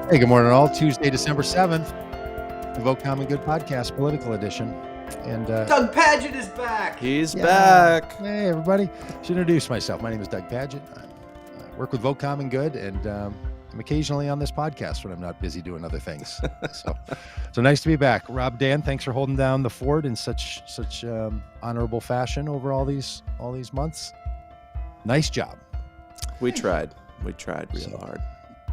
Hey, good morning, all. Tuesday, December 7th, the Vote Common Good podcast, political edition. And Doug Pagitt is back. He's back. Hey, everybody. Should introduce myself. My name is Doug Pagitt. I work with Vote Common Good, and I'm occasionally on this podcast when I'm not busy doing other things. So nice to be back. Rob, Dan, thanks for holding down the fort in such honorable fashion over all these months. Nice job. We tried real hard.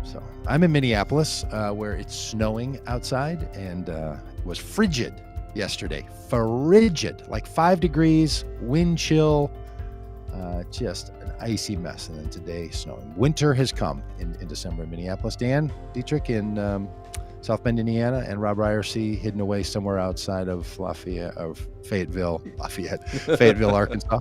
So I'm in Minneapolis, where it's snowing outside, and it was frigid yesterday. Frigid, like 5 degrees, wind chill, just an icy mess. And then today, snowing. Winter has come in December in Minneapolis. Dan Dietrich in South Bend, Indiana, and Robb Ryerse hidden away somewhere outside of Fayetteville, Arkansas.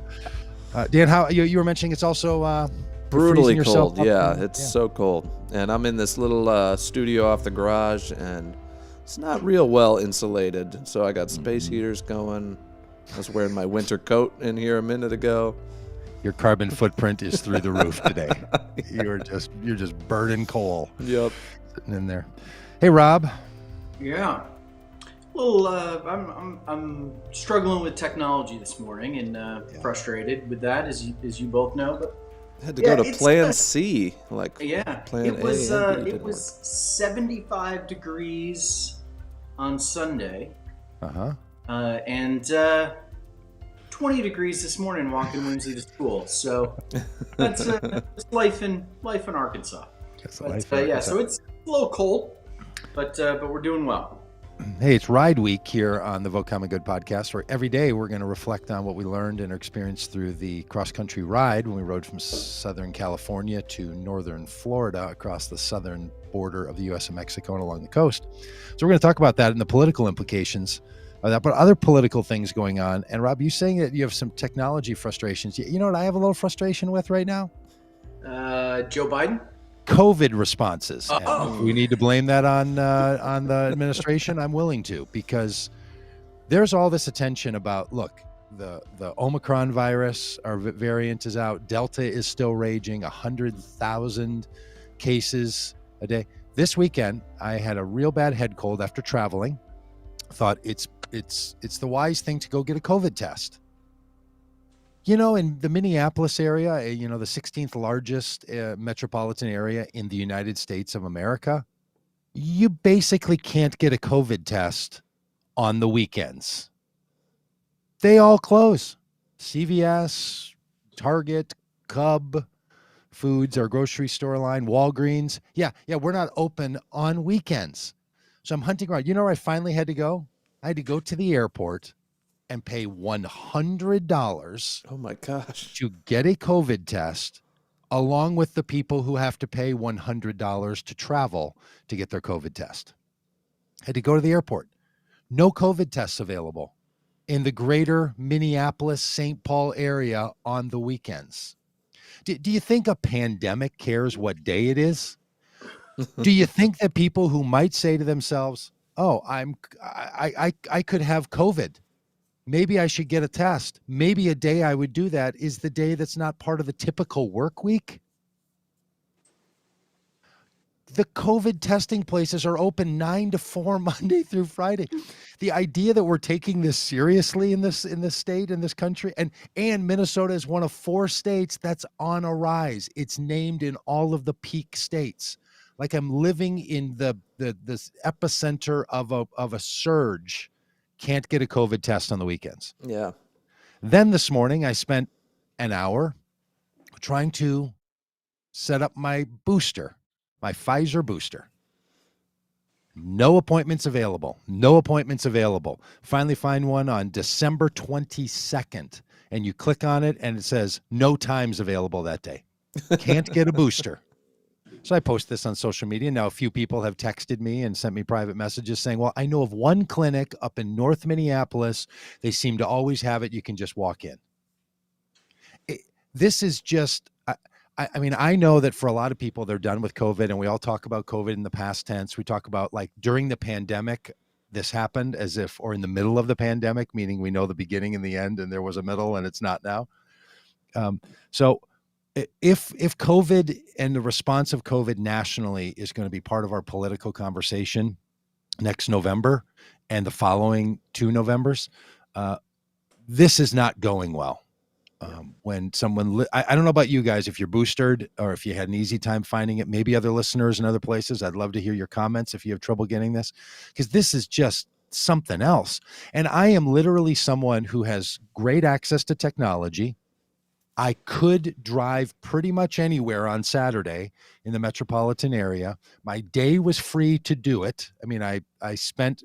Dan, how you were mentioning it's also brutally cold. Yeah, it's so cold. And I'm in this little studio off the garage, and it's not real well insulated. So I got space heaters going. I was wearing my winter coat in here a minute ago. Your carbon footprint is through the roof today. You're just burning coal. Yep. Sitting in there. Hey, Rob. Yeah. Well, I'm struggling with technology this morning and frustrated with that, as you both know. But had to go to Plan C, Plan it was A and B it was 75 degrees on Sunday. And 20 degrees this morning walking Whimsy to school. So that's life in Arkansas. So it's a little cold, but we're doing well. Hey, it's Ride Week here on the Vote Common Good podcast, where every day we're going to reflect on what we learned and experienced through the cross-country ride when we rode from Southern California to Northern Florida across the southern border of the U.S. and Mexico and along the coast. So we're going to talk about that and the political implications of that, but other political things going on. And Rob, you saying that you have some technology frustrations. You know what I have a little frustration with right now? Joe Biden? COVID responses. If we need to blame that on the administration, I'm willing to, because there's all this attention about, look, the Omicron virus, our variant is out. Delta is still raging, 100,000 cases a day. This weekend, I had a real bad head cold after traveling. Thought it's the wise thing to go get a COVID test. You know, in the Minneapolis area, the 16th largest metropolitan area in the United States of America, you basically can't get a COVID test on the weekends. They all close. CVS, Target, Cub Foods, our grocery store line, Walgreens. Yeah, we're not open on weekends. So I'm hunting around. You know where I finally had to go? I had to go to the airport and pay $100. Oh my gosh. To get a COVID test, along with the people who have to pay $100 to travel to get their COVID test. Had to go to the airport. No COVID tests available in the greater Minneapolis, St. Paul area on the weekends. Do you think a pandemic cares what day it is? Do you think that people who might say to themselves, "Oh, I could have COVID. Maybe I should get a test. Maybe a day I would do that," is the day that's not part of the typical work week? The COVID testing places are open 9 to 4 Monday through Friday. The idea that we're taking this seriously in this state, in this country, and Minnesota is one of 4 states that's on a rise. It's named in all of the peak states. Like I'm living in this epicenter of a surge. Can't get a COVID test on the weekends. Yeah. Then this morning, I spent an hour trying to set up my booster, my Pfizer booster. No appointments available. Finally find one on December 22nd. And you click on it, and it says no times available that day. Can't get a booster. So I post this on social media. Now, a few people have texted me and sent me private messages saying, well, I know of one clinic up in North Minneapolis. They seem to always have it. You can just walk in. This is just, I mean, I know that for a lot of people, they're done with COVID, and we all talk about COVID in the past tense. We talk about, like, during the pandemic, this happened as if, or in the middle of the pandemic, meaning we know the beginning and the end, and there was a middle and it's not now. So if COVID and the response of COVID nationally is going to be part of our political conversation next November and the following 2 Novembers, this is not going well. When someone, I don't know about you guys, if you're boosted or if you had an easy time finding it, maybe other listeners in other places, I'd love to hear your comments if you have trouble getting this, because this is just something else. And I am literally someone who has great access to technology. I could drive pretty much anywhere on Saturday in the metropolitan area. My day was free to do it. I mean, I spent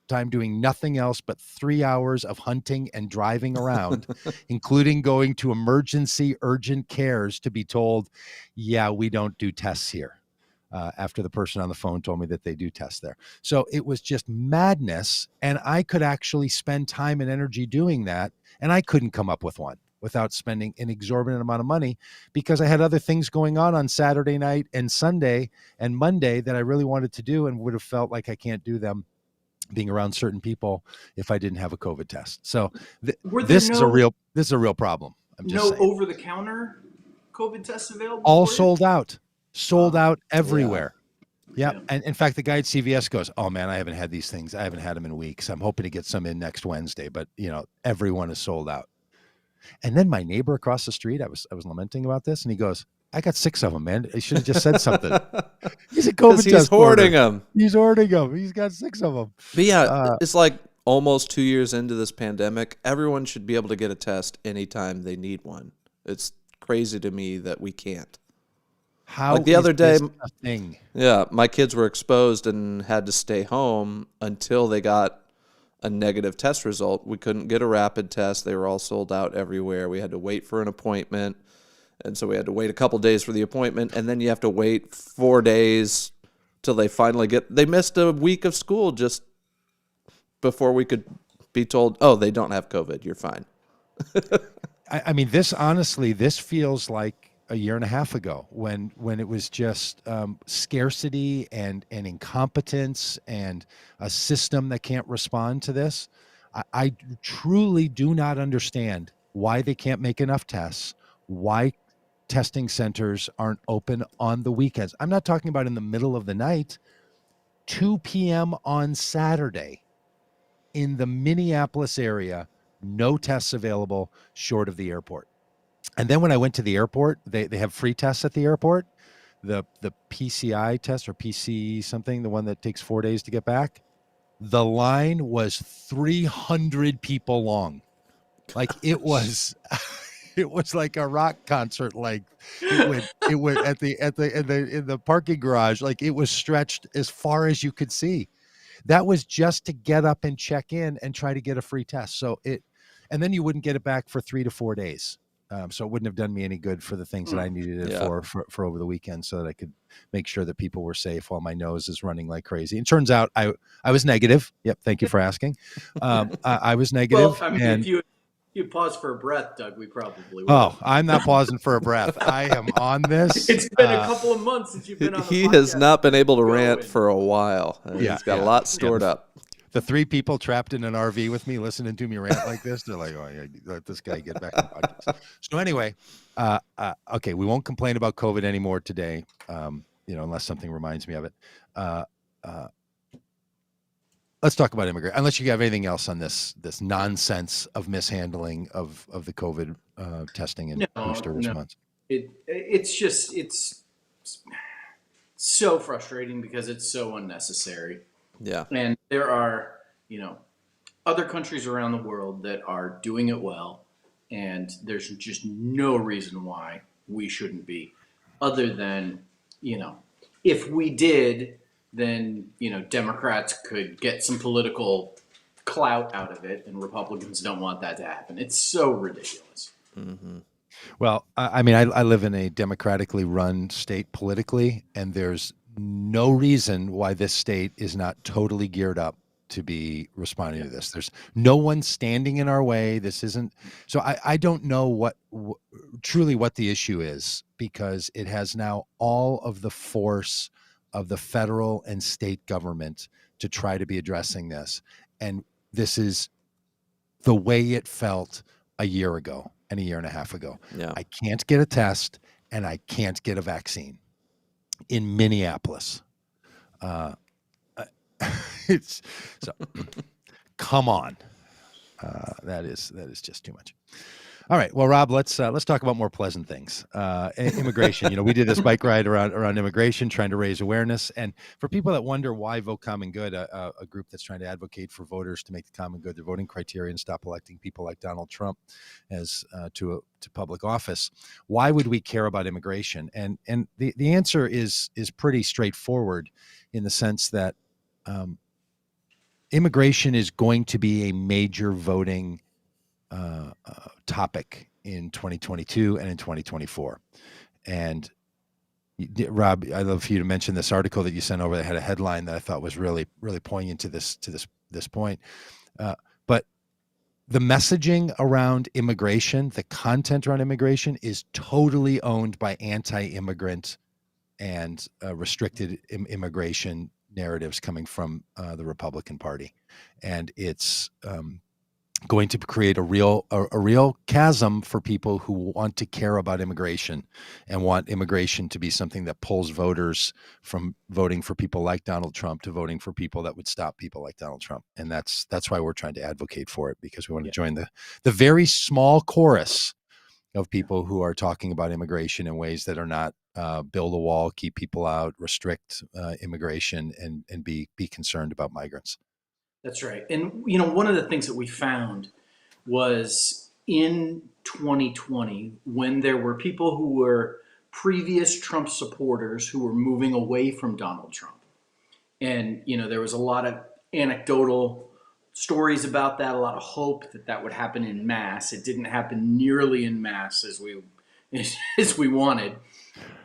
time doing nothing else but 3 hours of hunting and driving around, including going to emergency urgent cares to be told, yeah, we don't do tests here. After the person on the phone told me that they do tests there. So it was just madness. And I could actually spend time and energy doing that. And I couldn't come up with one without spending an exorbitant amount of money, because I had other things going on Saturday night and Sunday and Monday that I really wanted to do and would have felt like I can't do them being around certain people if I didn't have a COVID test. So this is a real problem. I'm just saying. Over the counter COVID tests available? All sold out everywhere. Yeah. And in fact, the guy at CVS goes, oh man, I haven't had these things. I haven't had them in weeks. I'm hoping to get some in next Wednesday, but everyone is sold out. And then my neighbor across the street, I was lamenting about this, and he goes, I got 6 of them, man. I should have just said something. He's a COVID test. He's hoarding them. He's hoarding them. He's got 6 of them. But yeah, it's like almost 2 years into this pandemic. Everyone should be able to get a test anytime they need one. It's crazy to me that we can't. How like the other day, a thing? Yeah, my kids were exposed and had to stay home until they got a negative test result. We couldn't get a rapid test. They were all sold out everywhere. We had to wait for an appointment. And so we had to wait a couple days for the appointment. And then you have to wait 4 days till they finally they missed a week of school just before we could be told, oh, they don't have COVID. You're fine. I mean, this feels like a year and a half ago when it was just scarcity and incompetence and a system that can't respond to this. I truly do not understand why they can't make enough tests, why testing centers aren't open on the weekends. I'm not talking about in the middle of the night. 2 p.m. on Saturday in the Minneapolis area, no tests available short of the airport. And then when I went to the airport, they have free tests at the airport, the PCI test or PC something, the one that takes 4 days to get back. The line was 300 people long. Like it was like a rock concert. Like it went in the parking garage. Like it was stretched as far as you could see. That was just to get up and check in and try to get a free test. And then you wouldn't get it back for 3 to 4 days. So it wouldn't have done me any good for the things that I needed it for over the weekend, so that I could make sure that people were safe while my nose is running like crazy. And turns out I was negative. Yep. Thank you for asking. I was negative. Well, I mean, if you pause for a breath, Doug, we probably would. Oh, I'm not pausing for a breath. I am on this. It's been a couple of months since you've been on the podcast. He has not been able to rant for a while. He's got a lot stored up. The 3 people trapped in an RV with me listening to me rant like this, they're like, oh, yeah, let this guy get back on the podcast. So anyway, okay, we won't complain about COVID anymore today, unless something reminds me of it. Let's talk about immigration, unless you have anything else on this nonsense of mishandling of the COVID testing and booster response. It's so frustrating because it's so unnecessary. Yeah. And there are, other countries around the world that are doing it well, and there's just no reason why we shouldn't be, other than, if we did, then, Democrats could get some political clout out of it, and Republicans don't want that to happen. It's so ridiculous. Mm-hmm. Well, I mean, I live in a democratically run state politically, and there's no reason why this state is not totally geared up to be responding to this. There's no one standing in our way. This isn't. So I don't know truly what the issue is, because it has now all of the force of the federal and state government to try to be addressing this. And this is the way it felt a year ago and a year and a half ago. Yeah. I can't get a test and I can't get a vaccine in Minneapolis. It's so come on. That is just too much. All right. Well, Rob, let's talk about more pleasant things. Immigration. We did this bike ride around immigration, trying to raise awareness. And for people that wonder why Vote Common Good, a group that's trying to advocate for voters to make the common good their voting criteria and stop electing people like Donald Trump as to public office, why would we care about immigration? And the answer is pretty straightforward, in the sense that immigration is going to be a major voting topic in 2022 and in 2024. And Rob, I'd love for you to mention this article that you sent over that had a headline that I thought was really, really poignant to this point. But the messaging around immigration, the content around immigration, is totally owned by anti-immigrant and restricted immigration narratives coming from the Republican Party, and it's going to create a real chasm for people who want to care about immigration and want immigration to be something that pulls voters from voting for people like Donald Trump to voting for people that would stop people like Donald Trump. And that's why we're trying to advocate for it, because we want to join the very small chorus of people who are talking about immigration in ways that are not build a wall, keep people out, restrict immigration, and be concerned about migrants. That's right. And, one of the things that we found was in 2020, when there were people who were previous Trump supporters who were moving away from Donald Trump. And, there was a lot of anecdotal stories about that, a lot of hope that would happen in mass. It didn't happen nearly in mass as we wanted.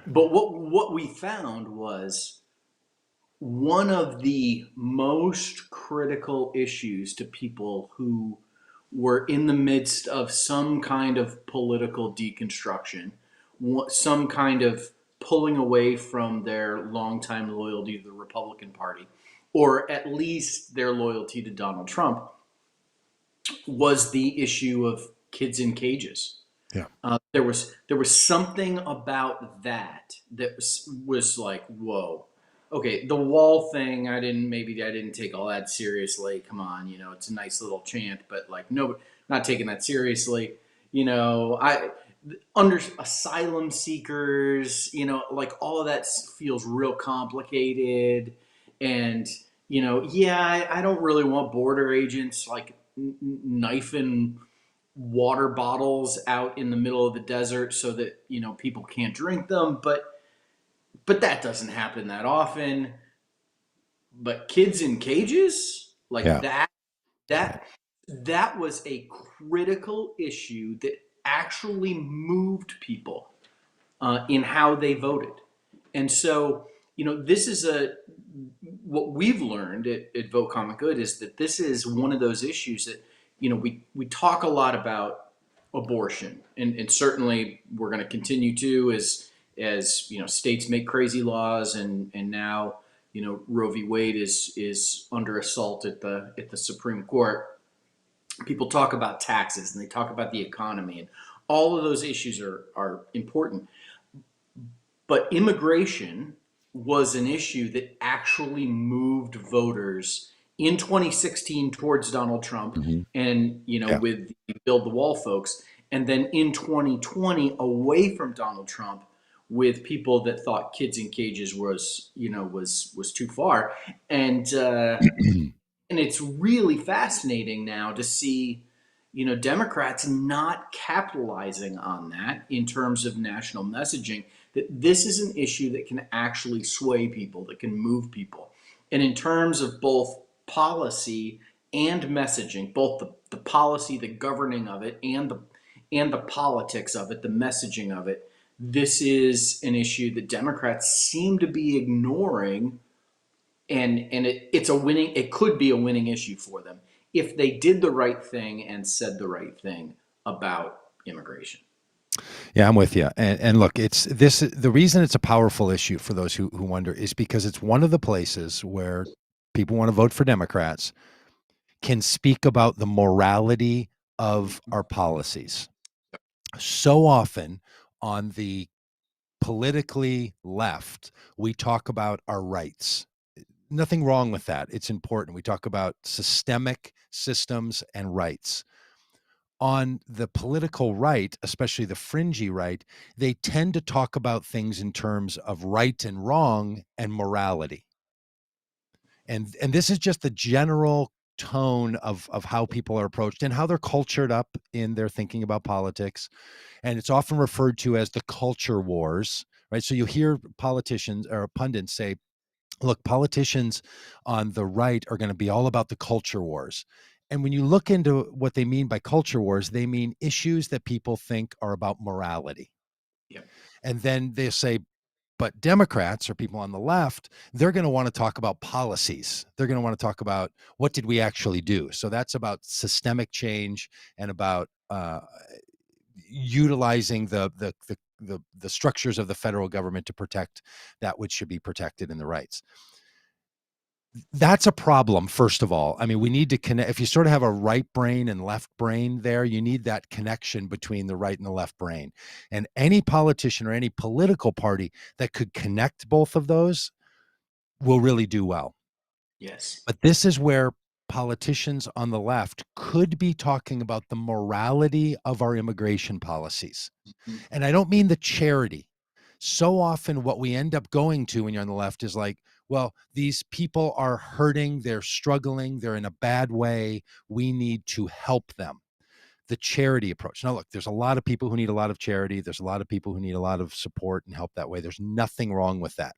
But what we found was, one of the most critical issues to people who were in the midst of some kind of political deconstruction, some kind of pulling away from their longtime loyalty to the Republican Party, or at least their loyalty to Donald Trump, was the issue of kids in cages. Yeah. There was something about that was like, whoa. Okay, the wall thing, I didn't take all that seriously. Come on, it's a nice little chant, but no, not taking that seriously. Under asylum seekers, all of that feels real complicated. And, I don't really want border agents knifing water bottles out in the middle of the desert so that, people can't drink them. But that doesn't happen that often. But kids in cages, that was a critical issue that actually moved people in how they voted. And so, this is what we've learned at Vote Common Good is that this is one of those issues that, we talk a lot about abortion, and certainly we're going to continue to as states make crazy laws, and now Roe v. Wade is under assault at the Supreme Court. People talk about taxes and they talk about the economy, and all of those issues are important. But immigration was an issue that actually moved voters in 2016 towards Donald Trump, and with the Build the Wall folks, and then in 2020 away from Donald Trump, with people that thought kids in cages was too far. And and it's really fascinating now to see Democrats not capitalizing on that in terms of national messaging, that this is an issue that can actually sway people, that can move people. And in terms of both policy and messaging, both the policy, the governing of it, and the politics of it, the messaging of it, this is an issue that Democrats seem to be ignoring, and it could be a winning issue for them if they did the right thing and said the right thing about immigration. Yeah, I'm with you. And look, the reason it's a powerful issue for those who wonder is because it's one of the places where people want to vote for Democrats can speak about the morality of our policies. So often on the politically left, we talk about our rights. Nothing wrong with that. It's important. We talk about systemic systems and rights. On the political right, especially the fringy right, they tend to talk about things in terms of right and wrong and morality. And this is just the general tone of how people are approached and how they're cultured up in their thinking about politics. And it's often referred to as the culture wars, right? So you hear politicians or pundits say, look, politicians on the right are going to be all about the culture wars. And when you look into what they mean by culture wars, they mean issues that people think are about morality. Yep. And then they say, but Democrats or people on the left, they're going to want to talk about policies. They're going to want to talk about what did we actually do. So that's about systemic change and about utilizing the structures of the federal government to protect that which should be protected in the rights. That's a problem, first of all. I mean, we need to connect. If you sort of have a right brain and left brain there, you need that connection between the right and the left brain. And any politician or any political party that could connect both of those will really do well. Yes. But this is where politicians on the left could be talking about the morality of our immigration policies. Mm-hmm. And I don't mean the charity. So often what we end up going to when you're on the left is like, well, these people are hurting, they're struggling, they're in a bad way, we need to help them. The charity approach. Now, look, there's a lot of people who need a lot of charity. There's a lot of people who need a lot of support and help that way. There's nothing wrong with that.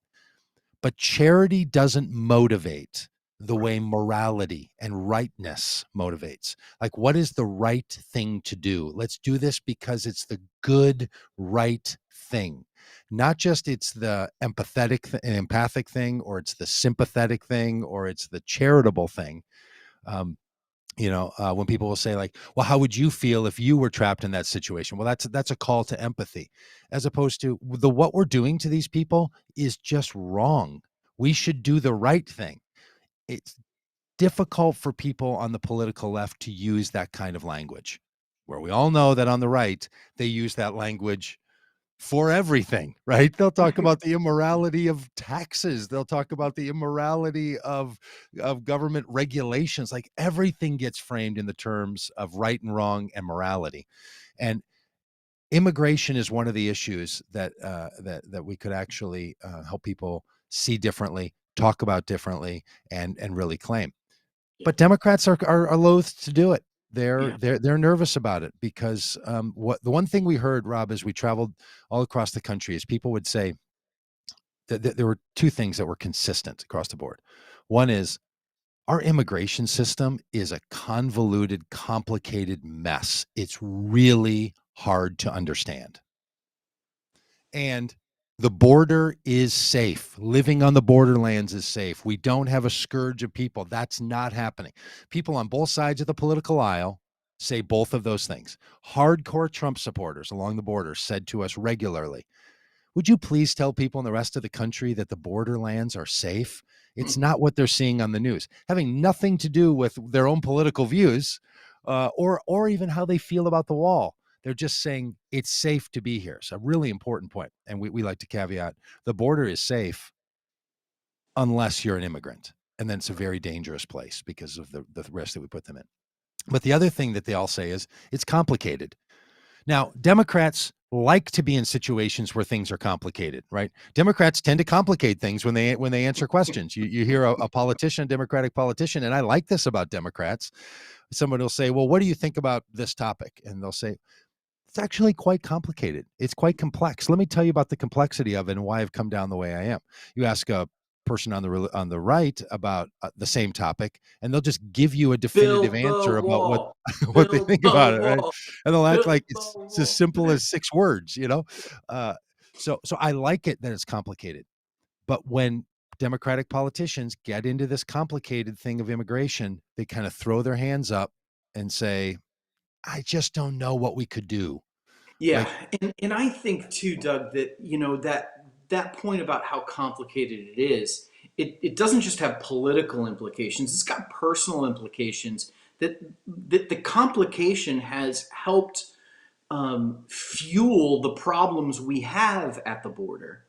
But charity doesn't motivate the way morality and rightness motivates. Like, what is the right thing to do? Let's do this because it's the good, right thing. Not just it's the empathic thing, or it's the sympathetic thing, or it's the charitable thing. When people will say like, well, how would you feel if you were trapped in that situation? Well, that's a call to empathy, as opposed to what we're doing to these people is just wrong. We should do the right thing. It's difficult for people on the political left to use that kind of language, where we all know that on the right, they use that language for everything, right? They'll talk about the immorality of taxes. They'll talk about the immorality of government regulations. Like, everything gets framed in the terms of right and wrong and morality. And immigration is one of the issues that we could actually help people see differently, talk about differently, and really claim. Yeah. But Democrats are loath to do it. They're nervous about it because the one thing we heard, Rob, as we traveled all across the country, is people would say that there were two things that were consistent across the board. One is our immigration system is a convoluted, complicated mess. It's really hard to understand. And the border is safe. Living on the borderlands is safe. We don't have a scourge of people. That's not happening. People on both sides of the political aisle say both of those things. Hardcore Trump supporters along the border said to us regularly, would you please tell people in the rest of the country that the borderlands are safe? It's not what they're seeing on the news, having nothing to do with their own political views or even how they feel about the wall. They're just saying it's safe to be here. So a really important point. And we like to caveat, the border is safe unless you're an immigrant. And then it's a very dangerous place because of the risk that we put them in. But the other thing that they all say is it's complicated. Now, Democrats like to be in situations where things are complicated, right? Democrats tend to complicate things when they answer questions. You hear a politician, a Democratic politician, and I like this about Democrats. Someone will say, well, what do you think about this topic? And they'll say, it's actually quite complicated. It's quite complex. Let me tell you about the complexity of it and why I've come down the way I am. You ask a person on the right about the same topic, and they'll just give you a definitive answer about what they think about it, right? And they'll act like it's as simple as 6 words, So I like it that it's complicated. But when Democratic politicians get into this complicated thing of immigration, they kind of throw their hands up and say, I just don't know what we could do. Yeah. And I think too, Doug, that, that point about how complicated it is, it doesn't just have political implications. It's got personal implications that the complication has helped fuel the problems we have at the border,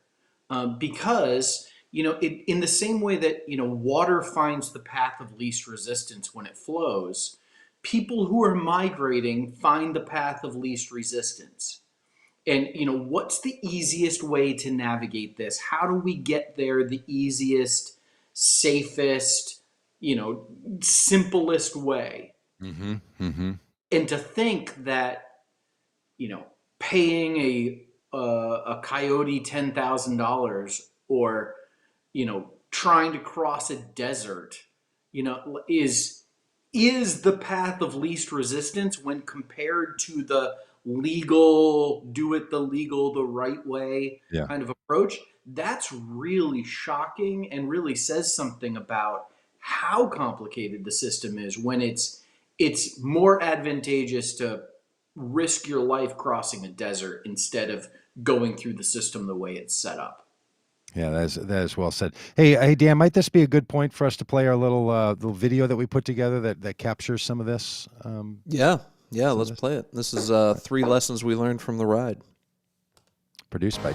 because in the same way that water finds the path of least resistance when it flows, people who are migrating find the path of least resistance. And what's the easiest way to navigate this? How do we get there the easiest, safest, simplest way? Mm-hmm. Mm-hmm. And to think that paying a coyote $10,000 or trying to cross a desert is the path of least resistance when compared to the legal, do it the right way kind of approach. That's really shocking and really says something about how complicated the system is when it's more advantageous to risk your life crossing a desert instead of going through the system the way it's set up. Yeah, that is well said. Hey, Dan, might this be a good point for us to play our little video that we put together that captures some of this? Yeah, let's play it. This is 3 lessons we learned from the ride. Produced by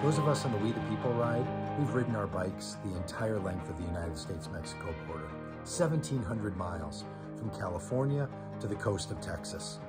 those of us on the We the People ride. We've ridden our bikes the entire length of the United States-Mexico border, 1,700 miles from California to the coast of Texas.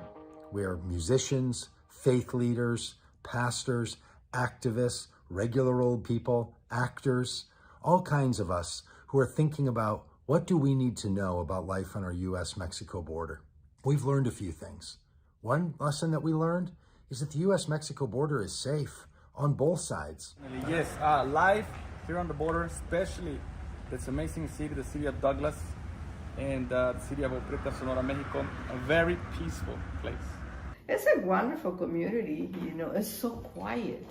We're musicians, faith leaders, pastors, activists, regular old people, actors, all kinds of us who are thinking about what do we need to know about life on our U.S.-Mexico border. We've learned a few things. One lesson that we learned is that the U.S.-Mexico border is safe on both sides. Yes, life here on the border, especially this amazing city, the city of Douglas, and the city of Opreta, Sonora, Mexico, a very peaceful place. It's a wonderful community, it's so quiet.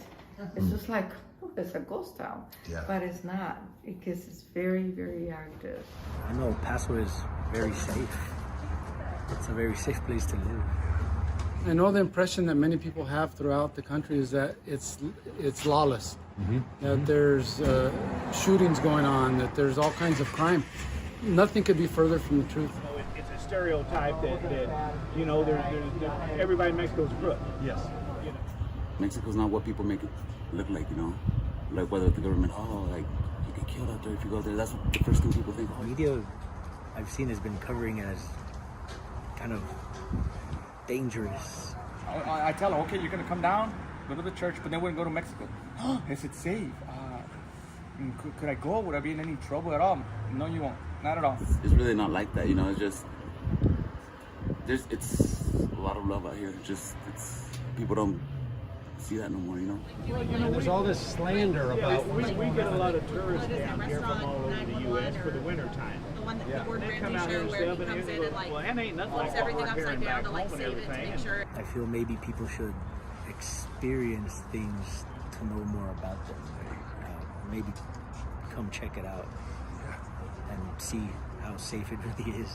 It's just like, it's a ghost town, but it's not, because it's very, very active. I know Paso is very safe. It's a very safe place to live. I know the impression that many people have throughout the country is that it's lawless, that there's shootings going on, that there's all kinds of crime. Nothing could be further from the truth. It's a stereotype that everybody in Mexico is crook. Yes. Mexico's not what people make it look like, like whether the government, like you get killed out there if you go there. That's what the first thing people think. Media I've seen has been covering as kind of dangerous. I tell her, okay, you're gonna come down, go to the church, but then we're gonna go to Mexico. Is it safe? Could I go? Would I be in any trouble at all? No, you won't. Not at all. It's really not like that, It's just it's a lot of love out here. People don't see that no more, There's all this slander about. We get a lot of tourists down here from all over the U.S. for the winter time. The one that the Gordon Ramsay show where he comes in and flips everything upside down to save it to make sure. I feel maybe people should experience things to know more about them. Maybe come check it out and see how safe it really is.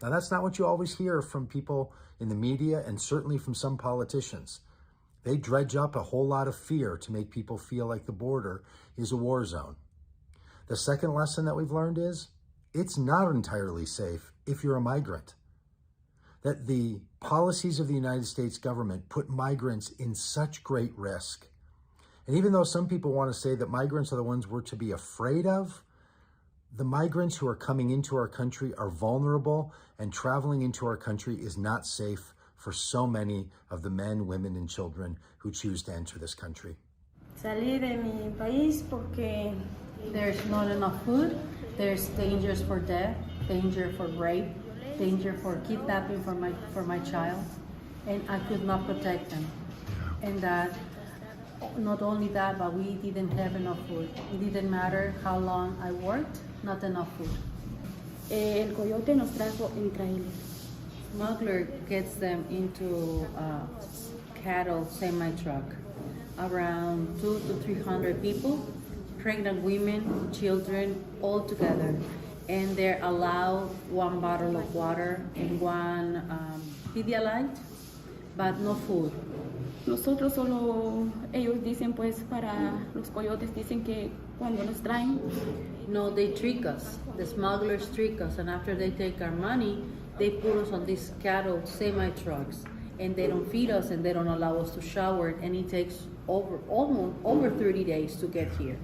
Now, that's not what you always hear from people in the media and certainly from some politicians. They dredge up a whole lot of fear to make people feel like the border is a war zone. The second lesson that we've learned is it's not entirely safe if you're a migrant. That the policies of the United States government put migrants in such great risk. And even though some people want to say that migrants are the ones we're to be afraid of, the migrants who are coming into our country are vulnerable, and traveling into our country is not safe for so many of the men, women, and children who choose to enter this country. Salí de mi país porque there's not enough food, there's dangers for death, danger for rape, danger for kidnapping for my child, and I could not protect them. And that, not only that, but we didn't have enough food. It didn't matter how long I worked, not enough food. El coyote nos trajo en trailers. Smuggler gets them into a cattle semi-truck. Around 200 to 300 people, pregnant women, children, all together. And they're allowed 1 bottle of water and 1 Pedialyte, but no food. Nosotros solo, ellos dicen pues para los coyotes dicen que cuando nos traen. No, they trick us. The smugglers trick us, and after they take our money, They put us on these cattle semi-trucks, and they don't feed us, and they don't allow us to shower, and it takes almost over 30 days to get here.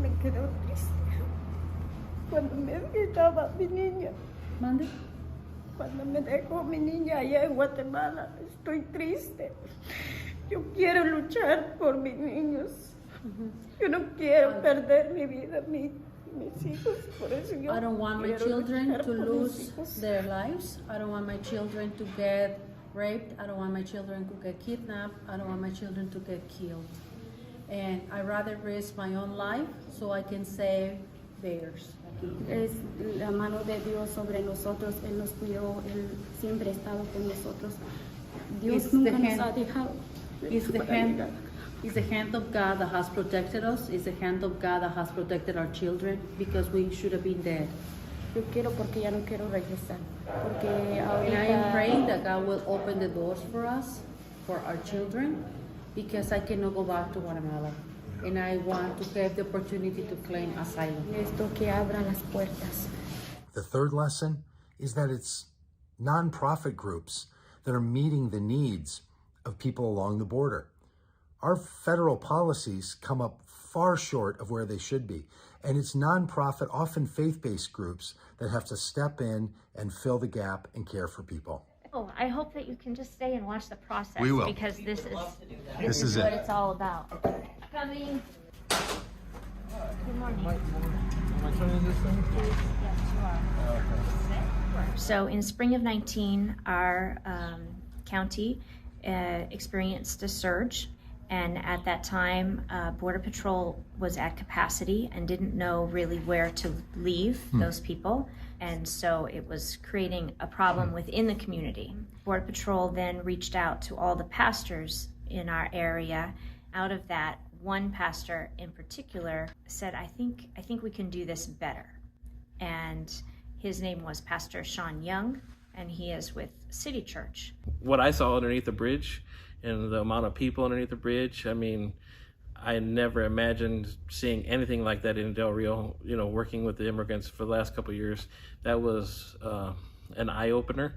Me quedo triste. Cuando me dejaba mi niña. ¿Mande? Cuando me dejó mi niña allá en Guatemala, estoy triste. Yo quiero luchar por mis niños. Yo no quiero perder mi vida, mis hijos. Por eso yo I don't want my children to lose their lives. I don't want my children to get raped. I don't want my children to get kidnapped. I don't want my children to get killed. And I rather risk my own life so I can save theirs. Es la mano de Dios sobre nosotros. Él nos cuidó. Él siempre ha estado con nosotros. Dios nunca nos ha dejado. It's the hand of God that has protected us. It's the hand of God that has protected our children because we should have been dead. Yo quiero porque ya no quiero regresar. Porque And I am praying that God will open the doors for us, for our children, because I cannot go back to Guatemala. And I want to have the opportunity to claim asylum. Esto que abra las puertas. The third lesson is that it's nonprofit groups that are meeting the needs of people along the border. Our federal policies come up far short of where they should be. And it's nonprofit, often faith-based groups that have to step in and fill the gap and care for people. Oh, I hope that you can just stay and watch the process. We will. Because this is it. what it's all about. Coming. Good morning. Am I turning this thing? Yes, you are. So in spring of 19, our county experienced a surge. And at that time, Border Patrol was at capacity and didn't know really where to leave those people. And so it was creating a problem within the community. Border Patrol then reached out to all the pastors in our area. Out of that, one pastor in particular said, I think we can do this better. And his name was Pastor Sean Young, and he is with City Church. What I saw underneath the bridge and the amount of people underneath the bridge, I mean, I never imagined seeing anything like that in Del Rio, you know, working with the immigrants for the last couple of years. That was an eye-opener.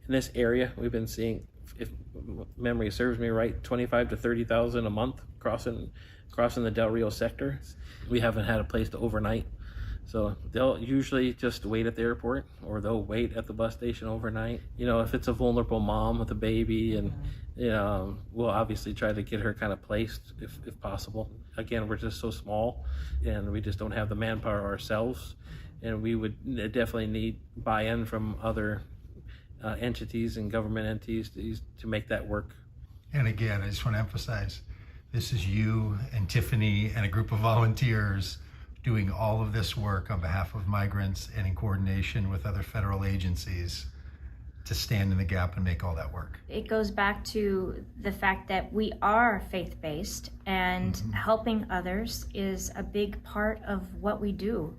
In this area, we've been seeing, if memory serves me right, 25 to 30,000 a month crossing the Del Rio sector. We haven't had a place to overnight. So they'll usually just wait at the airport, or they'll wait at the bus station overnight. You know, if it's a vulnerable mom with a baby, and you know, we'll obviously try to get her kind of placed if possible. Again, we're just so small, and we just don't have the manpower ourselves, and we would definitely need buy-in from other entities and government entities to make that work. And again, I just want to emphasize, this is you and Tiffany and a group of volunteers doing all of this work on behalf of migrants and in coordination with other federal agencies to stand in the gap and make all that work. It goes back to the fact that we are faith-based, and helping others is a big part of what we do.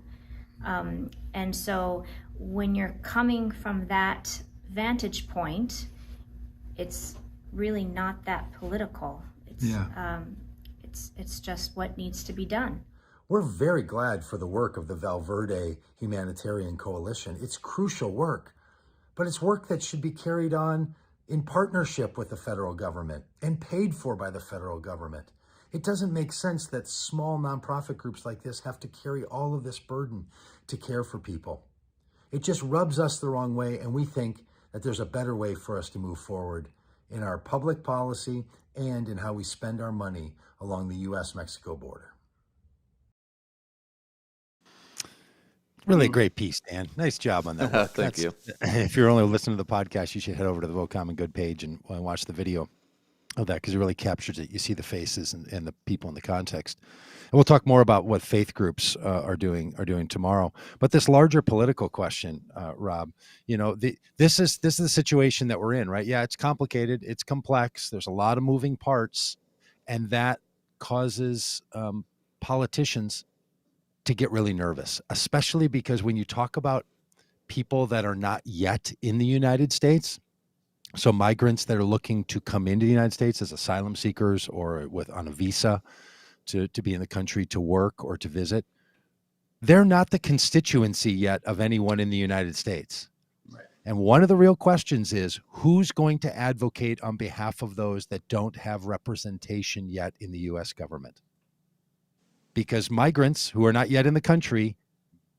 And so when you're coming from that vantage point, it's really not that political. It's just what needs to be done. We're very glad for the work of the Valverde Humanitarian Coalition. It's crucial work, but it's work that should be carried on in partnership with the federal government and paid for by the federal government. It doesn't make sense that small nonprofit groups like this have to carry all of this burden to care for people. It just rubs us the wrong way, and we think that there's a better way for us to move forward in our public policy and in how we spend our money along the U.S.-Mexico border. Really a great piece, Dan. Nice job on that work. Thank you. If you're only listening to the podcast, you should head over to the Vote Common Good page and watch the video of that, because it really captures it. You see the faces and the people in the context. And we'll talk more about what faith groups are doing tomorrow. But this larger political question, Rob, you know, this is the situation that we're in, right? Yeah, it's complicated, it's complex. There's a lot of moving parts, and that causes politicians to get really nervous, especially because when you talk about people that are not yet in the United States, so migrants that are looking to come into the United States as asylum seekers or on a visa to be in the country to work or to visit, they're not the constituency yet of anyone in the United States. And one of the real questions is, who's going to advocate on behalf of those that don't have representation yet in the U.S. government? Because migrants who are not yet in the country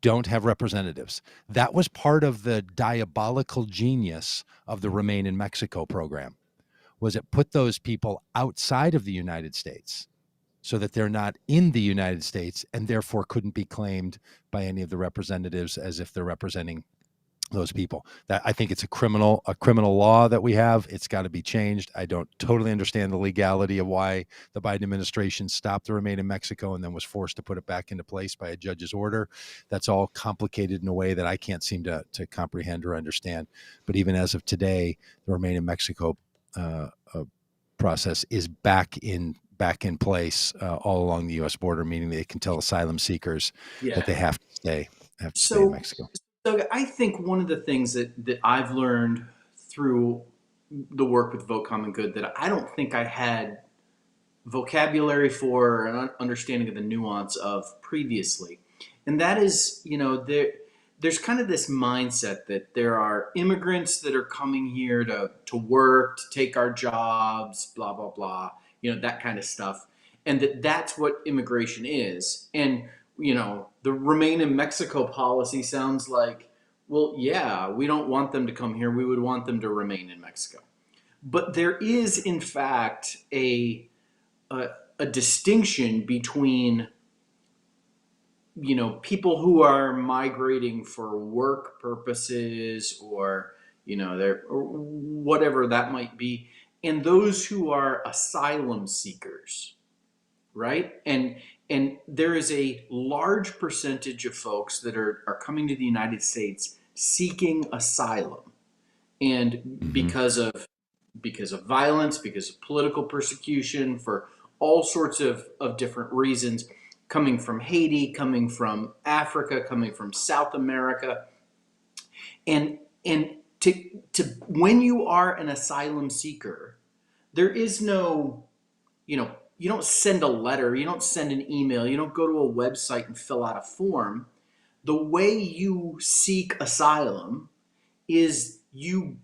don't have representatives. That was part of the diabolical genius of the Remain in Mexico program, was it put those people outside of the United States so that they're not in the United States and therefore couldn't be claimed by any of the representatives as if they're representing those people. That, I think it's a criminal law that we have. It's got to be changed. I don't totally understand the legality of why the Biden administration stopped the Remain in Mexico and then was forced to put it back into place by a judge's order. That's all complicated in a way that I can't seem to comprehend or understand. But even as of today, the Remain in Mexico process is back in place all along the U.S. border, meaning they can tell asylum seekers that they have to stay in Mexico. So I think one of the things that I've learned through the work with Vote Common Good that I don't think I had vocabulary for an understanding of the nuance of previously, and that is, there's kind of this mindset that there are immigrants that are coming here to work, to take our jobs, blah, blah, blah, that kind of stuff. And that's what immigration is. And, the Remain in Mexico policy sounds like, well, yeah, we don't want them to come here. We would want them to remain in Mexico. But there is, in fact, a distinction between people who are migrating for work purposes or or whatever that might be, and those who are asylum seekers, right? And there is a large percentage of folks that are coming to the United States seeking asylum, and because of violence, because of political persecution, for all sorts of different reasons, coming from Haiti, coming from Africa, coming from South America. And to when you are an asylum seeker, there is no, you don't send a letter, you don't send an email, you don't go to a website and fill out a form. The way you seek asylum is you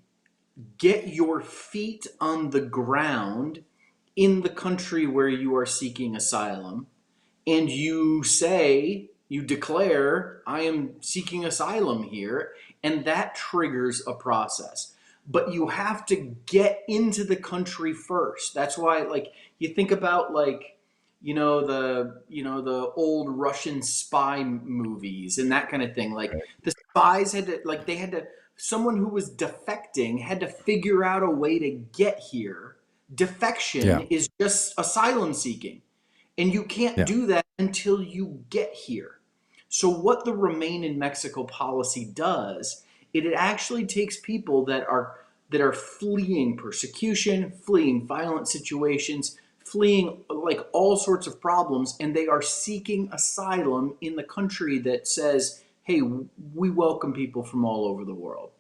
get your feet on the ground in the country where you are seeking asylum, and you declare, I am seeking asylum here, and that triggers a process. But you have to get into the country first. That's why, you think about, the old Russian spy movies and that kind of thing. The spies had to, someone who was defecting had to figure out a way to get here. Defection is just asylum seeking. And you can't do that until you get here. So what the Remain in Mexico policy does, it actually takes people that are fleeing persecution, fleeing violent situations, fleeing all sorts of problems, and they are seeking asylum in the country that says, hey, we welcome people from all over the world.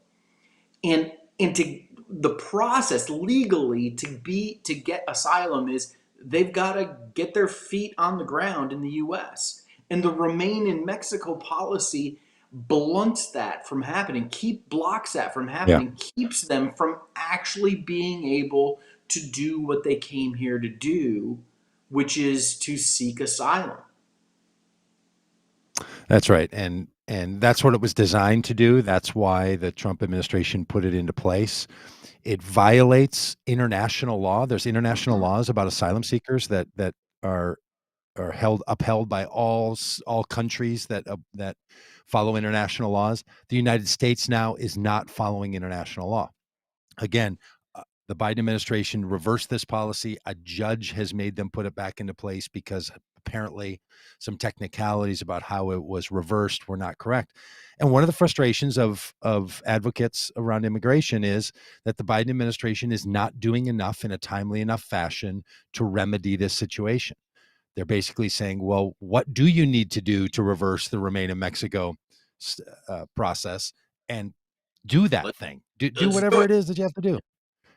And to the process legally to get asylum is they've got to get their feet on the ground in the U.S. And the Remain in Mexico policy blunts that from happening, blocks that from happening, keeps them from actually being able to do what they came here to do, which is to seek asylum. That's right. And that's what it was designed to do. That's why the Trump administration put it into place. It violates international law. There's international laws about asylum seekers that are upheld by all countries that follow international laws. The United States now is not following international law. Again, the Biden administration reversed this policy. A judge has made them put it back into place because apparently some technicalities about how it was reversed were not correct. And one of the frustrations of advocates around immigration is that the Biden administration is not doing enough in a timely enough fashion to remedy this situation. They're basically saying, well, what do you need to do to reverse the Remain in Mexico process, and do that thing? Do whatever it is that you have to do.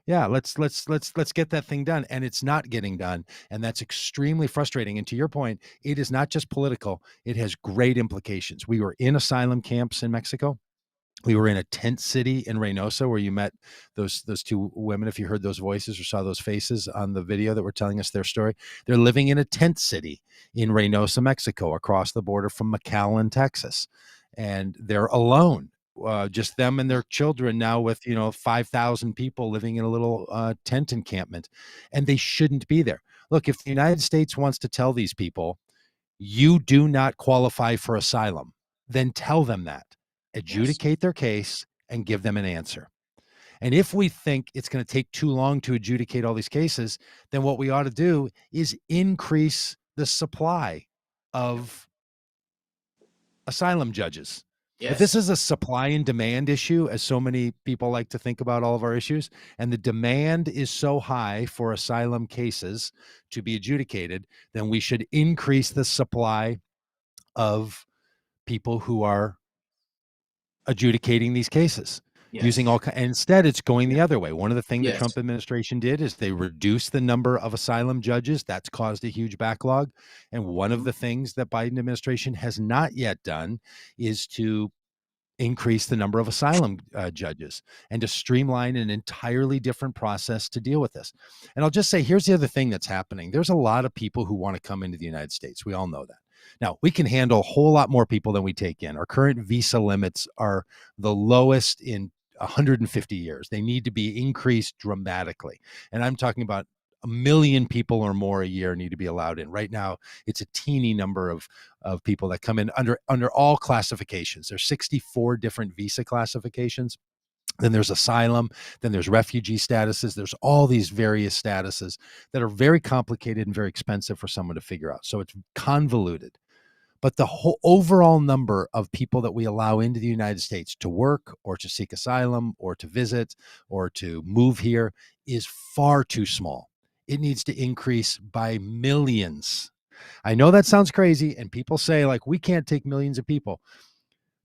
Yeah, let's get that thing done, and it's not getting done, and that's extremely frustrating. And to your point, it is not just political; it has great implications. We were in asylum camps in Mexico. We were in a tent city in Reynosa where you met those two women. If you heard those voices or saw those faces on the video that were telling us their story, they're living in a tent city in Reynosa, Mexico, across the border from McAllen, Texas. And they're alone, just them and their children now with, 5,000 people living in a little tent encampment. And they shouldn't be there. Look, if the United States wants to tell these people, you do not qualify for asylum, then tell them that. Adjudicate their case and give them an answer. And if we think it's going to take too long to adjudicate all these cases, then what we ought to do is increase the supply of asylum judges. Yes. If this is a supply and demand issue, as so many people like to think about all of our issues, and the demand is so high for asylum cases to be adjudicated, then we should increase the supply of people who are adjudicating these cases. Yes. Using instead it's going the other way. One of the things Yes. the Trump administration did is they reduced the number of asylum judges. That's caused a huge backlog. And one of the things that Biden administration has not yet done is to increase the number of asylum judges and to streamline an entirely different process to deal with this. And I'll just say, here's the other thing that's happening. There's a lot of people who want to come into the United States. We all know that. Now, we can handle a whole lot more people than we take in. Our current visa limits are the lowest in 150 years. They need to be increased dramatically. And I'm talking about 1 million people or more a year need to be allowed in. Right now, it's a teeny number of people that come in under all classifications. There's 64 different visa classifications. Then there's asylum, then there's refugee statuses. There's all these various statuses that are very complicated and very expensive for someone to figure out. So it's convoluted. But the whole overall number of people that we allow into the United States to work or to seek asylum or to visit or to move here is far too small. It needs to increase by millions. I know that sounds crazy, and people say, like, we can't take millions of people.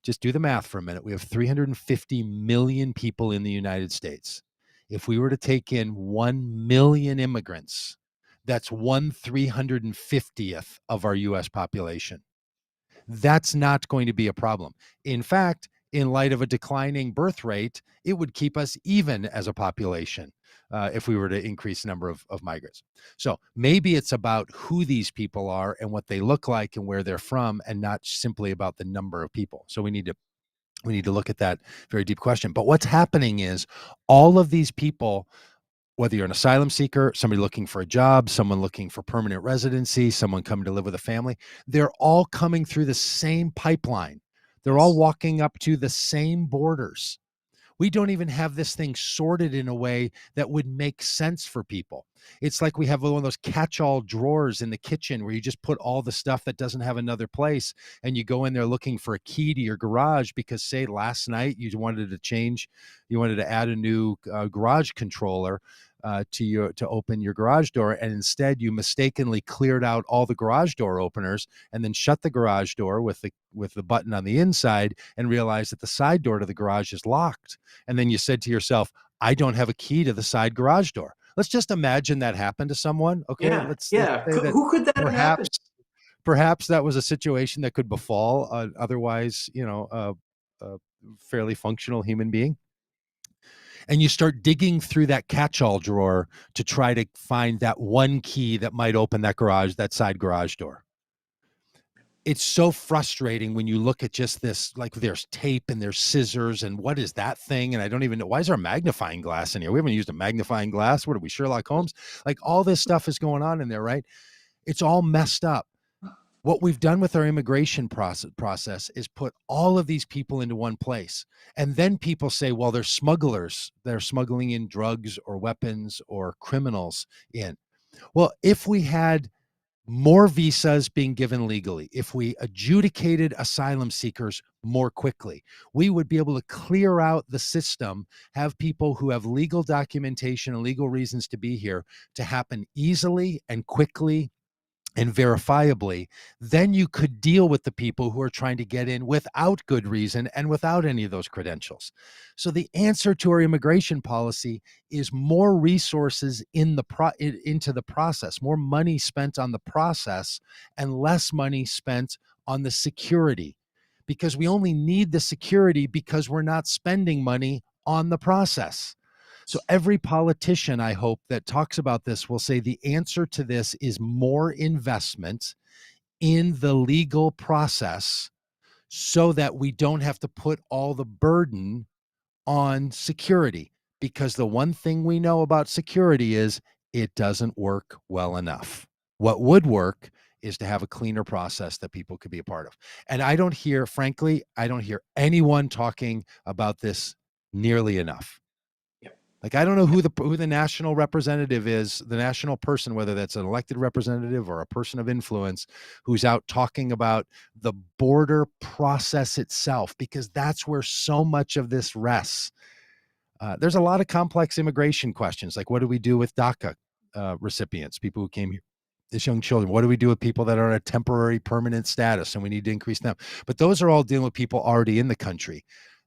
Just do the math for a minute. We have 350 million people in the United States. If we were to take in 1 million immigrants, that's 1/350th of our U.S. population. That's not going to be a problem. In fact, in light of a declining birth rate, it would keep us even as a population if we were to increase the number of migrants. So maybe it's about who these people are and what they look like and where they're from, and not simply about the number of people. So we need to look at that very deep question. But what's happening is all of these people, whether you're an asylum seeker, somebody looking for a job, someone looking for permanent residency, someone coming to live with a family, they're all coming through the same pipeline. They're all walking up to the same borders. We don't even have this thing sorted in a way that would make sense for people. It's like we have one of those catch-all drawers in the kitchen where you just put all the stuff that doesn't have another place, and you go in there looking for a key to your garage because, say, last night you wanted to add a new garage controller to open your garage door, and instead you mistakenly cleared out all the garage door openers and then shut the garage door with the button on the inside and realized that the side door to the garage is locked. And then you said to yourself, I don't have a key to the side garage door. Let's just imagine that happened to someone. Okay. Yeah. Let's say that who could that happen? Perhaps that was a situation that could befall otherwise, a fairly functional human being. And you start digging through that catch-all drawer to try to find that one key that might open that side garage door. It's so frustrating when you look at just this, like there's tape and there's scissors and what is that thing? And I don't even know, why is there a magnifying glass in here? We haven't used a magnifying glass. What are we, Sherlock Holmes? Like all this stuff is going on in there, right? It's all messed up. What we've done with our immigration process is put all of these people into one place. And then people say, well, they're smugglers. They're smuggling in drugs or weapons or criminals in. Well, if we had more visas being given legally, if we adjudicated asylum seekers more quickly, we would be able to clear out the system, have people who have legal documentation and legal reasons to be here to happen easily and quickly and verifiably. Then you could deal with the people who are trying to get in without good reason and without any of those credentials. So the answer to our immigration policy is more resources into the process, more money spent on the process and less money spent on the security. because we only need the security because we're not spending money on the process. So every politician, I hope, that talks about this will say the answer to this is more investment in the legal process so that we don't have to put all the burden on security. Because the one thing we know about security is it doesn't work well enough. What would work is to have a cleaner process that people could be a part of. And I don't hear anyone talking about this nearly enough. Like, I don't know who the national representative is, the national person, whether that's an elected representative or a person of influence, who's out talking about the border process itself, because that's where so much of this rests. There's a lot of complex immigration questions, like what do we do with DACA recipients, people who came here as young children? What do we do with people that are on a temporary permanent status and we need to increase them? But those are all dealing with people already in the country.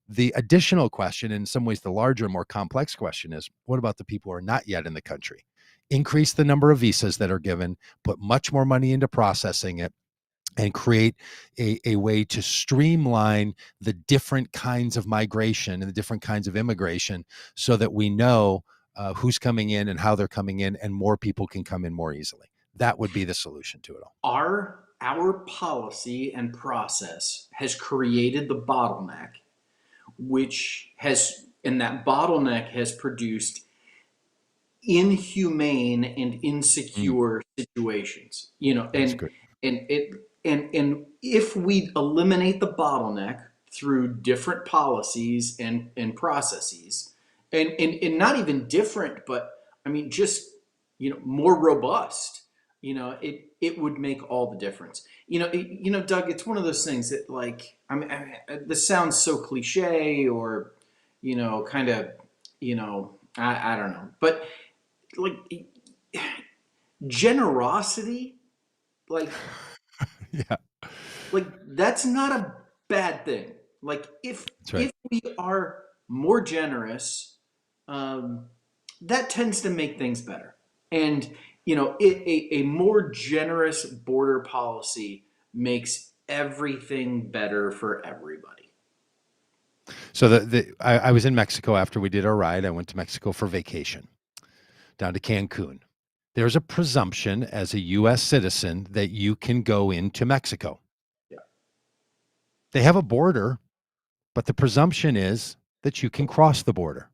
The additional question, in some ways the larger, more complex question, is what about the people who are not yet in the country? Increase the number of visas that are given, put much more money into processing it, and create a way to streamline the different kinds of migration and the different kinds of immigration so that we know who's coming in and how they're coming in, and more people can come in more easily. That would be the solution to it all. Our policy and process has created the bottleneck, and that bottleneck has produced inhumane and insecure situations. And if we eliminate the bottleneck through different policies and processes, and not even different, but I mean just more robust, it would make all the difference. Doug, it's one of those things that, like, I mean, this sounds so cliche, or kind of, I don't know, but like generosity, like yeah, like that's not a bad thing. Like if we are more generous, that tends to make things better. And a more generous border policy makes everything better for everybody. So I was in Mexico after we did our ride. I went to Mexico for vacation, down to Cancun. There's a presumption as a U.S. citizen that you can go into Mexico. Yeah. They have a border, but the presumption is that you can cross the border.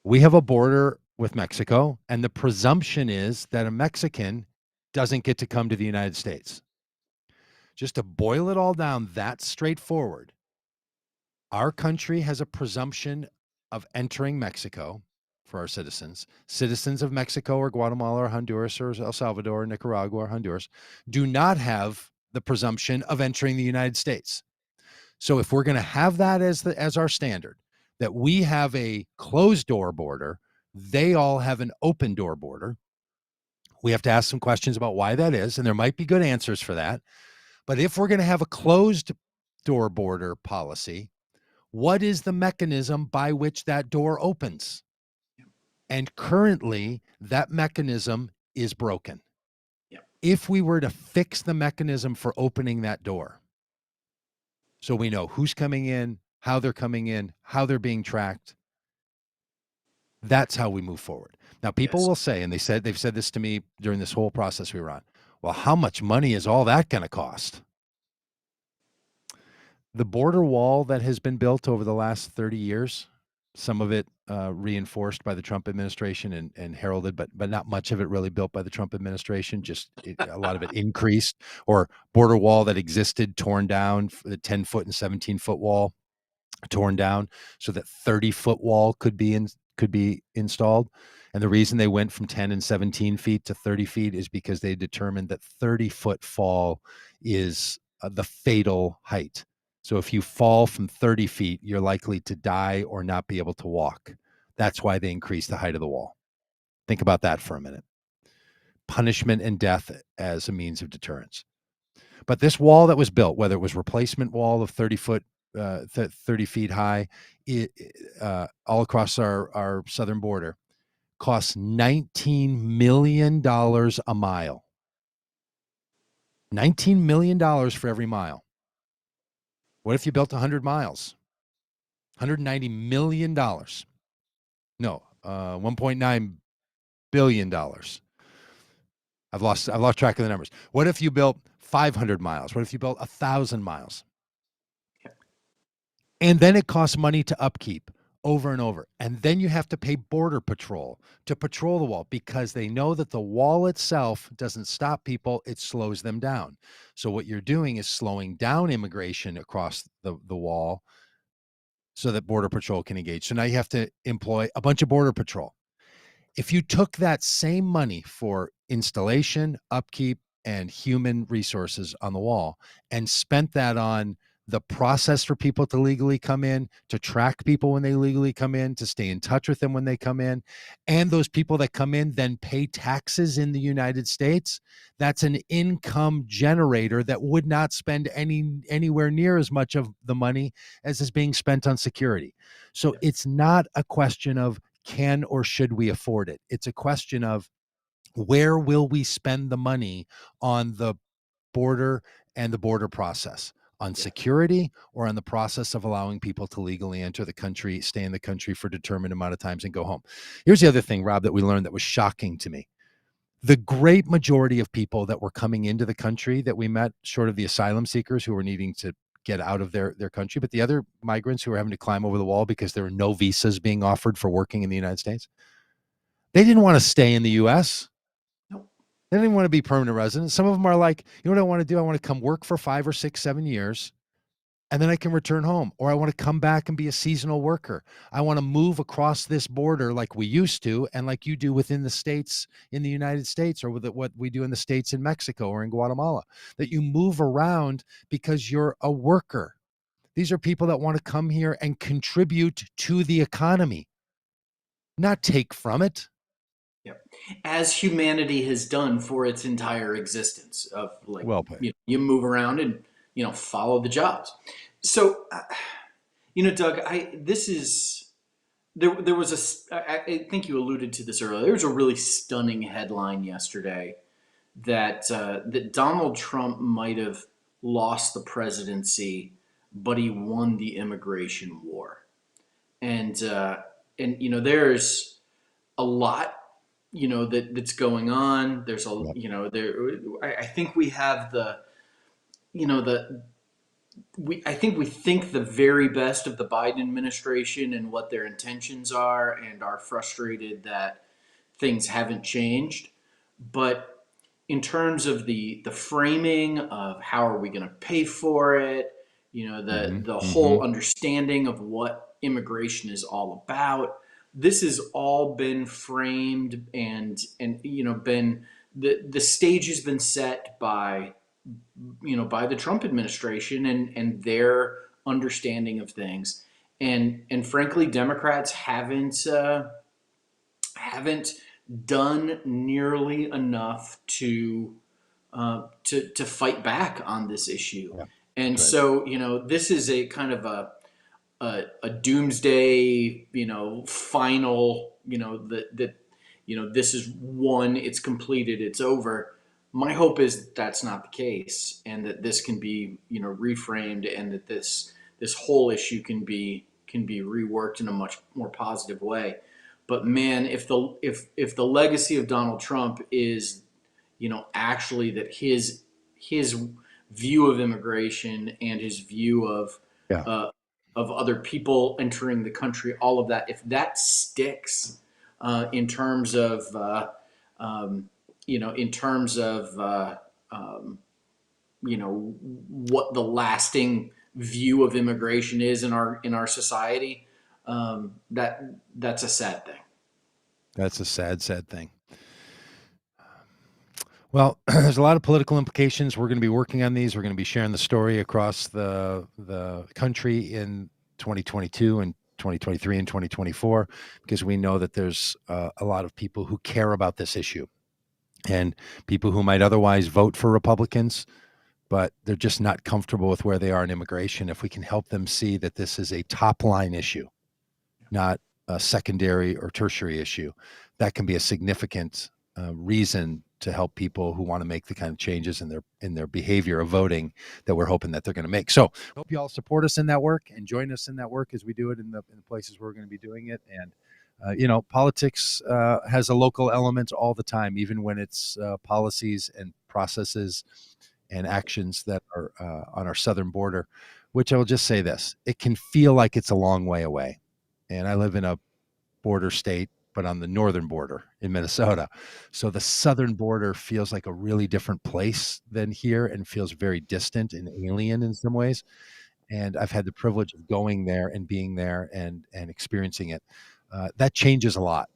We have a border with Mexico, and the presumption is that a Mexican doesn't get to come to the United States. Just to boil it all down that straightforward, our country has a presumption of entering Mexico for our citizens. Citizens of Mexico or Guatemala or Honduras or El Salvador, or Nicaragua or Honduras do not have the presumption of entering the United States. So if we're going to have that as our standard, that we have a closed door border, they all have an open door border, we have to ask some questions about why that is, and there might be good answers for that. But if we're going to have a closed door border policy, what is the mechanism by which that door opens? And currently, that mechanism is broken. Yeah. If we were to fix the mechanism for opening that door, so we know who's coming in, how they're coming in, how they're being tracked, that's how we move forward. Now, people will say, and they've said this to me during this whole process we were on, well, how much money is all that going to cost? The border wall that has been built over the last 30 years, some of it reinforced by the Trump administration and heralded, but not much of it really built by the Trump administration. Just a lot of it increased, or border wall that existed torn down, the 10-foot and 17-foot wall torn down so that 30-foot wall could be installed. And the reason they went from 10 and 17 feet to 30 feet is because they determined that 30-foot fall is the fatal height. So if you fall from 30 feet, you're likely to die or not be able to walk. That's why they increased the height of the wall. Think about that for a minute. Punishment and death as a means of deterrence. But this wall that was built, whether it was replacement wall of 30 feet high, all across our southern border, costs $19 million a mile. $19 million for every mile. What if you built 100 miles? $190 million. No, $1.9 billion. I've lost track of the numbers. What if you built 500 miles? What if you built 1,000 miles? And then it costs money to upkeep over and over. And then you have to pay Border Patrol to patrol the wall because they know that the wall itself doesn't stop people, it slows them down. So what you're doing is slowing down immigration across the wall so that Border Patrol can engage. So now you have to employ a bunch of Border Patrol. If you took that same money for installation, upkeep, and human resources on the wall and spent that on the process for people to legally come in, to track people when they legally come in, to stay in touch with them when they come in, and those people that come in then pay taxes in the United States, that's an income generator that would not spend anywhere near as much of the money as is being spent on security. So it's not a question of can or should we afford it? It's a question of where will we spend the money on the border and the border process, on security or on the process of allowing people to legally enter the country, stay in the country for a determined amount of times and go home. Here's the other thing, Rob, that we learned that was shocking to me. The great majority of people that were coming into the country that we met, short of the asylum seekers who were needing to get out of their country, but the other migrants who were having to climb over the wall because there were no visas being offered for working in the United States, they didn't want to stay in the U.S. They didn't want to be permanent residents. Some of them are like, you know what I want to do? I want to come work for 5 or 6, 7 years, and then I can return home. Or I want to come back and be a seasonal worker. I want to move across this border like we used to, and like you do within the states in the United States, or with what we do in the states in Mexico or in Guatemala, that you move around because you're a worker. These are people that want to come here and contribute to the economy, not take from it. Yep. As humanity has done for its entire existence of like, well played. You move around and, follow the jobs. So, Doug, there was I think you alluded to this earlier. There was a really stunning headline yesterday that Donald Trump might have lost the presidency, but he won the immigration war. And there's a lot that's going on. There's I think we have I think we think the very best of the Biden administration and what their intentions are, and are frustrated that things haven't changed. But in terms of the framing of how are we going to pay for it, the whole understanding of what immigration is all about, this has all been framed and been the stage has been set by the Trump administration and their understanding of things, and frankly, Democrats haven't done nearly enough to fight back on this issue. Yeah. And so this is a kind of a doomsday, final, that this is one, it's completed, it's over. My hope is that's not the case, and that this can be, reframed, and that this whole issue can be reworked in a much more positive way. But man, if the legacy of Donald Trump is, actually that his view of immigration and his view of other people entering the country, all of that, if that sticks, in terms of what the lasting view of immigration is in our society, that's a sad thing. That's a sad thing. Well, there's a lot of political implications. We're going to be working on these. We're going to be sharing the story across the country in 2022 and 2023 and 2024, because we know that there's a lot of people who care about this issue, and people who might otherwise vote for Republicans, but they're just not comfortable with where they are in immigration. If we can help them see that this is a top line issue, not a secondary or tertiary issue, that can be a significant reason help people who want to make the kind of changes in their behavior of voting that we're hoping that they're going to make. So I hope you all support us in that work and join us in that work as we do it in the places where we're going to be doing it. And politics has a local element all the time, even when it's policies and processes and actions that are on our southern border, which I will just say this, it can feel like it's a long way away. And I live in a border state, but on the northern border in Minnesota. So the southern border feels like a really different place than here and feels very distant and alien in some ways. And I've had the privilege of going there and being there and experiencing it. That changes a lot.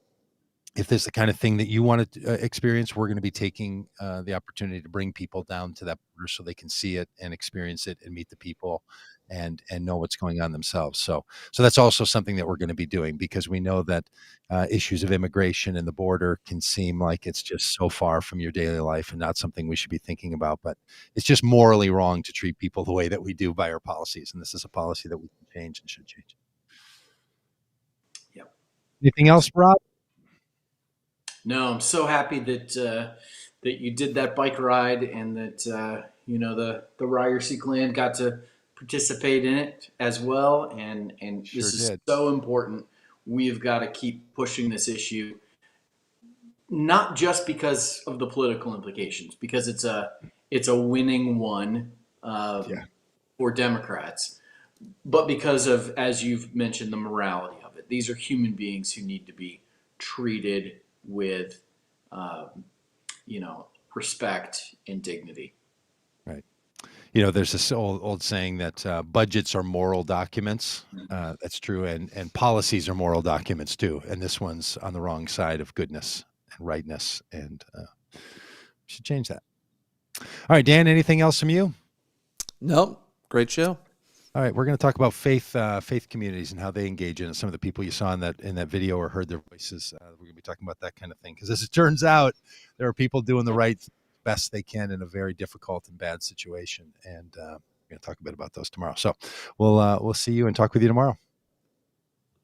If there's the kind of thing that you want to experience, we're going to be taking the opportunity to bring people down to that border so they can see it and experience it and meet the people and know what's going on themselves. So that's also something that we're going to be doing, because we know that issues of immigration and the border can seem like it's just so far from your daily life and not something we should be thinking about. But it's just morally wrong to treat people the way that we do by our policies. And this is a policy that we can change and should change. Yep. Anything else, Rob? No, I'm so happy that you did that bike ride and that the Ryerse clan got to participate in it as well. And Sure this is did. so important. We've got to keep pushing this issue, not just because of the political implications, because it's a winning one for Democrats, but because of, as you've mentioned, the morality of it. These are human beings who need to be treated with, respect and dignity. Right. There's this old saying that budgets are moral documents. That's true. And policies are moral documents too. And this one's on the wrong side of goodness and rightness. And we should change that. All right, Dan, anything else from you? Nope. Great show. All right, we're going to talk about faith communities and how they engage in it. Some of the people you saw in that video or heard their voices. We're going to be talking about that kind of thing, because as it turns out, there are people doing the right best they can in a very difficult and bad situation, and we're going to talk a bit about those tomorrow. So we'll see you and talk with you tomorrow.